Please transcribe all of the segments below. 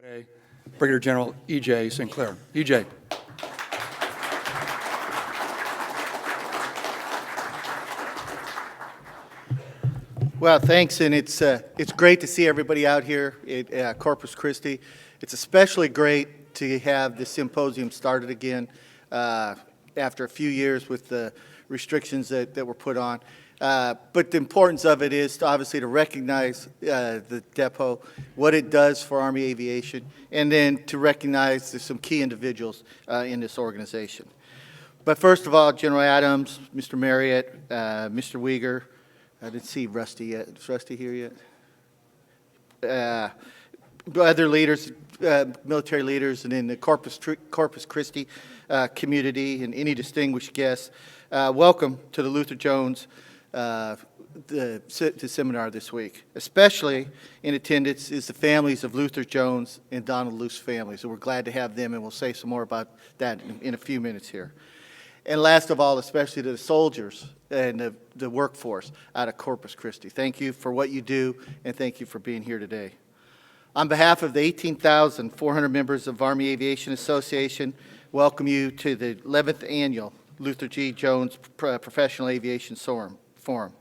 A, Brigadier General E.J. Sinclair. E.J. Well, thanks, and it's great to see everybody out here at Corpus Christi. It's especially great to have this symposium started again after a few years with the restrictions that were put on. But the importance of it is obviously to recognize the depot, what it does for Army Aviation, and then to recognize there's some key individuals in this organization. But first of all, General Adams, Mr. Marriott, Mr. Uyghur. I didn't see Rusty yet. Is Rusty here yet? Other leaders, military leaders, and in the Corpus Christi community, and any distinguished guests, welcome to the Luther Jones the seminar this week. Especially in attendance is the families of Luther Jones and Donald Luce families. So we're glad to have them, and we'll say some more about that in a few minutes here. And last of all, especially to the soldiers and the workforce out of Corpus Christi. Thank you for what you do, and thank you for being here today. On behalf of the 18,400 members of Army Aviation Association, welcome you to the 11th Annual Luther G. Jones Professional Aviation Forum.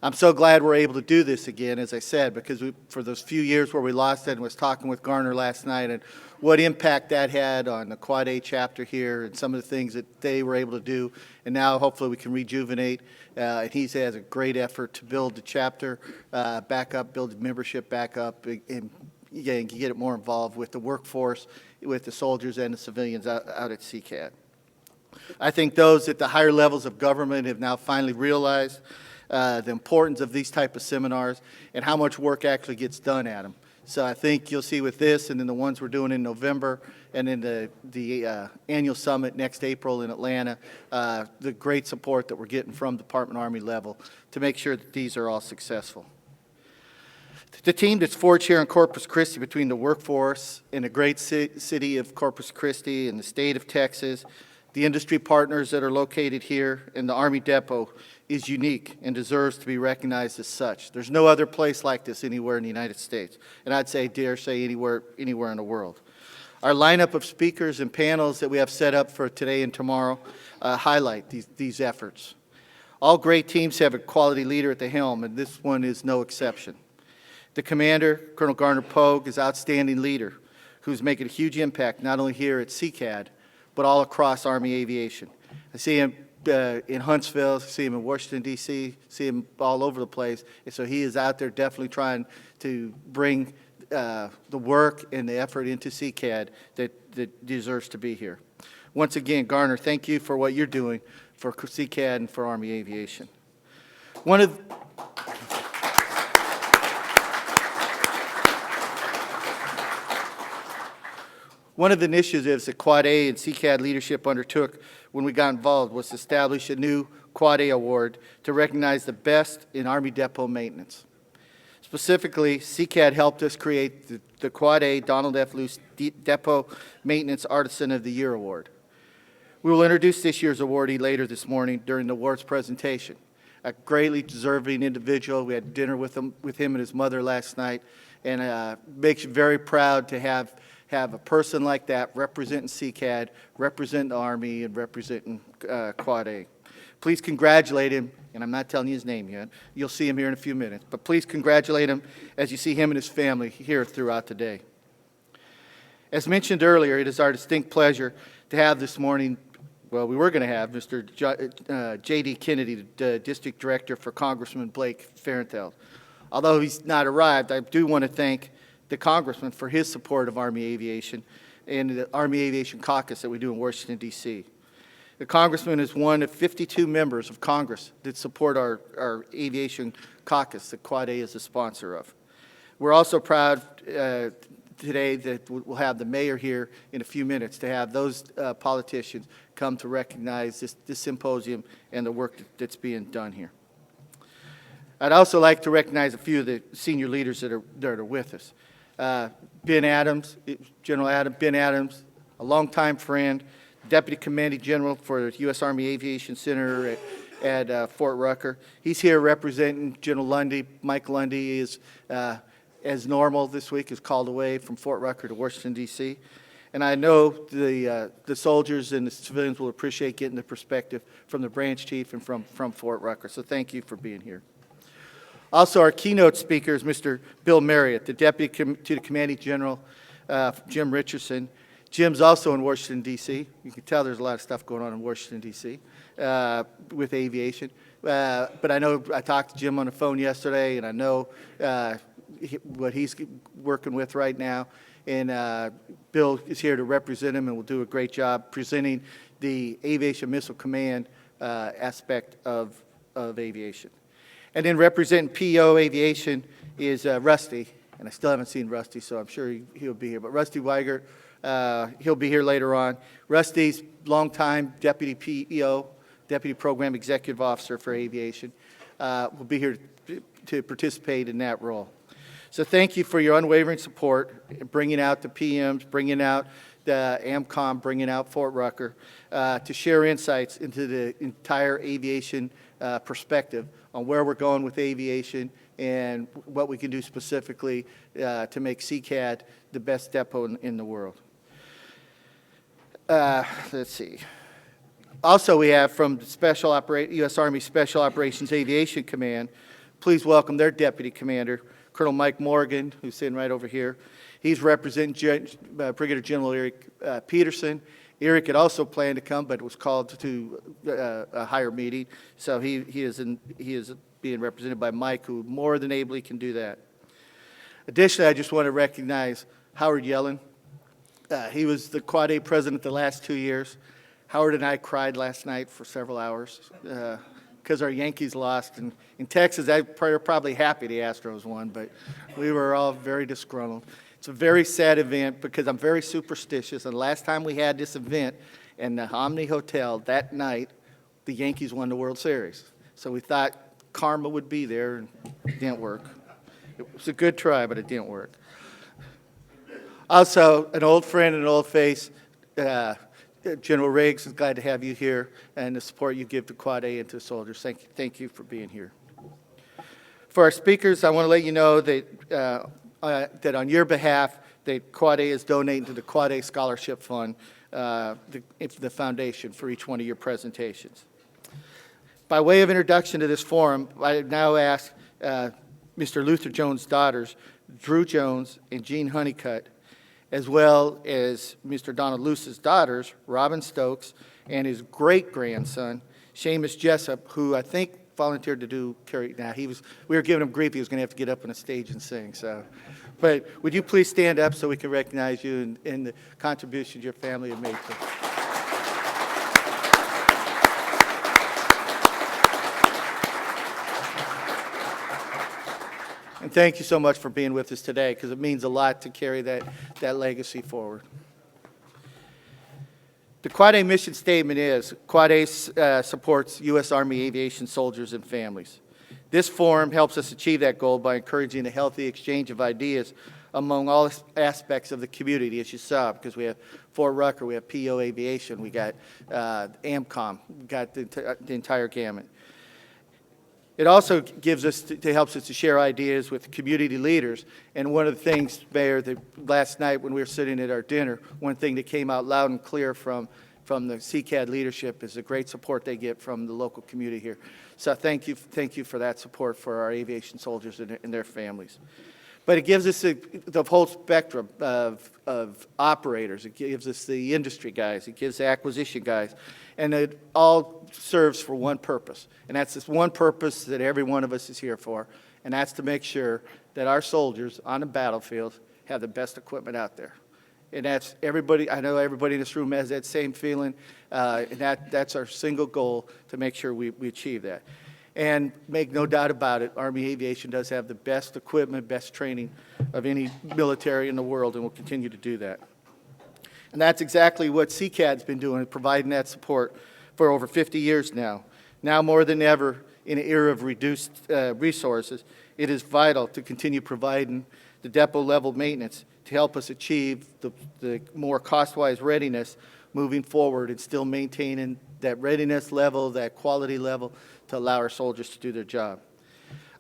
I'm so glad we're able to do this again, as I said, because for those few years where we lost it, and was talking with Garner last night, and what impact that had on the Quad A chapter here and some of the things that they were able to do. And now hopefully we can rejuvenate. And he has a great effort to build the chapter back up, build the membership back up, and get it more involved with the workforce, with the soldiers and the civilians out at CCAD. I think those at the higher levels of government have now finally realized the importance of these type of seminars and how much work actually gets done at them. So I think you'll see with this, and then the ones we're doing in November, and in the annual summit next April in Atlanta, the great support that we're getting from Department Army level to make sure that these are all successful. The team that's forged here in Corpus Christi between the workforce and the great city of Corpus Christi and the state of Texas, the industry partners that are located here, and the Army Depot is unique and deserves to be recognized as such. There's no other place like this anywhere in the United States, and I'd dare say anywhere in the world. Our lineup of speakers and panels that we have set up for today and tomorrow highlight these efforts. All great teams have a quality leader at the helm, and this one is no exception. The commander, Colonel Garner Pogue, is an outstanding leader who's making a huge impact not only here at CCAD, but all across Army Aviation. I see him in Huntsville, see him in Washington, D.C., see him all over the place. And so he is out there definitely trying to bring the work and the effort into CCAD that deserves to be here. Once again, Garner, thank you for what you're doing for CCAD and for Army Aviation. One of the initiatives that Quad A and CCAD leadership undertook when we got involved was to establish a new Quad A award to recognize the best in Army Depot maintenance. Specifically, CCAD helped us create the Quad A Donald F. Luce Depot Maintenance Artisan of the Year Award. We will introduce this year's awardee later this morning during the awards presentation. A greatly deserving individual. We had dinner with him and his mother last night, and makes you very proud to have a person like that representing CCAD, representing the Army, and representing Quad A. Please congratulate him, and I'm not telling you his name yet. You'll see him here in a few minutes. But please congratulate him as you see him and his family here throughout the day. As mentioned earlier, it is our distinct pleasure to have this morning, well, we were going to have Mr. J.D. Kennedy, the District Director for Congressman Blake Farenthold. Although he's not arrived, I do want to thank the Congressman for his support of Army Aviation and the Army Aviation Caucus that we do in Washington, D.C. The Congressman is one of 52 members of Congress that support our Aviation Caucus that Quad A is a sponsor of. We're also proud today that we'll have the mayor here in a few minutes to have those politicians come to recognize this symposium and the work that's being done here. I'd also like to recognize a few of the senior leaders that are with us. Ben Adams, Ben Adams, a longtime friend, Deputy Commanding General for the U.S. Army Aviation Center at Fort Rucker. He's here representing General Lundy. Mike Lundy is as normal this week, is called away from Fort Rucker to Washington, D.C. And I know the soldiers and the civilians will appreciate getting the perspective from the branch chief and from Fort Rucker. So thank you for being here. Also, our keynote speaker is Mr. Bill Marriott, the Deputy to the Commanding General, Jim Richardson. Jim's also in Washington, D.C. You can tell there's a lot of stuff going on in Washington, D.C. With aviation. But I know I talked to Jim on the phone yesterday, and I know what he's working with right now. And Bill is here to represent him and will do a great job presenting the Aviation Missile Command aspect of aviation. And then representing PO Aviation is Rusty, and I still haven't seen Rusty, so I'm sure he'll be here. But Rusty Weigert, he'll be here later on. Rusty's longtime Deputy PEO, Deputy Program Executive Officer for Aviation, will be here to participate in that role. So thank you for your unwavering support, bringing out the PMs, bringing out the AMCOM, bringing out Fort Rucker, to share insights into the entire aviation perspective on where we're going with aviation and what we can do specifically to make CCAD the best depot in the world. Let's see. Also, we have from the U.S. Army Special Operations Aviation Command, please welcome their Deputy Commander, Colonel Mike Morgan, who's sitting right over here. He's representing Brigadier General Eric Peterson. Eric had also planned to come, but was called to a higher meeting. So he is being represented by Mike, who more than ably can do that. Additionally, I just want to recognize Howard Yellen. He was the Quad A president the last 2 years. Howard and I cried last night for several hours because our Yankees lost. And in Texas, they're probably happy the Astros won, but we were all very disgruntled. It's a very sad event because I'm very superstitious. And the last time we had this event in the Omni Hotel that night, the Yankees won the World Series. So we thought karma would be there, and it didn't work. It was a good try, but it didn't work. Also, an old friend and an old face, General Riggs, is glad to have you here and the support you give to Quad A and to the soldiers. Thank you for being here. For our speakers, I want to let you know that that on your behalf, that Quad A is donating to the Quad A Scholarship Fund, the foundation for each one of your presentations. By way of introduction to this forum, I now ask Mr. Luther Jones' daughters, Drew Jones and Jean Honeycutt, as well as Mr. Donald Luce's daughters, Robin Stokes, and his great-grandson, Seamus Jessup, who I think volunteered to do we were giving him grief, he was going to have to get up on a stage and sing. So, but would you please stand up so we can recognize you and the contributions your family have made to And thank you so much for being with us today, because it means a lot to carry that legacy forward. The Quad A mission statement is, Quad A supports U.S. Army aviation soldiers and families. This forum helps us achieve that goal by encouraging a healthy exchange of ideas among all aspects of the community, as you saw, because we have Fort Rucker, we have PO Aviation, we got AMCOM, we got the entire gamut. It also helps us to share ideas with community leaders. And one of the things, Mayor, that last night when we were sitting at our dinner, one thing that came out loud and clear from the CCAD leadership is the great support they get from the local community here. So thank you for that support for our aviation soldiers and their families. But it gives us the whole spectrum of operators. It gives us the industry guys. It gives the acquisition guys. And it all serves for one purpose. And that's this one purpose that every one of us is here for. And that's to make sure that our soldiers on the battlefield have the best equipment out there. And that's everybody, I know everybody in this room has that same feeling. And that's our single goal, to make sure we achieve that. And make no doubt about it, Army Aviation does have the best equipment, best training of any military in the world, and will continue to do that. And that's exactly what CCAD's been doing, providing that support for over 50 years now. Now more than ever, in an era of reduced resources, it is vital to continue providing the depot-level maintenance to help us achieve the more cost-wise readiness moving forward, and still maintaining that readiness level, that quality level, to allow our soldiers to do their job.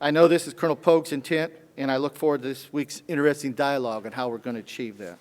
I know this is Colonel Pogue's intent, and I look forward to this week's interesting dialogue on how we're going to achieve that.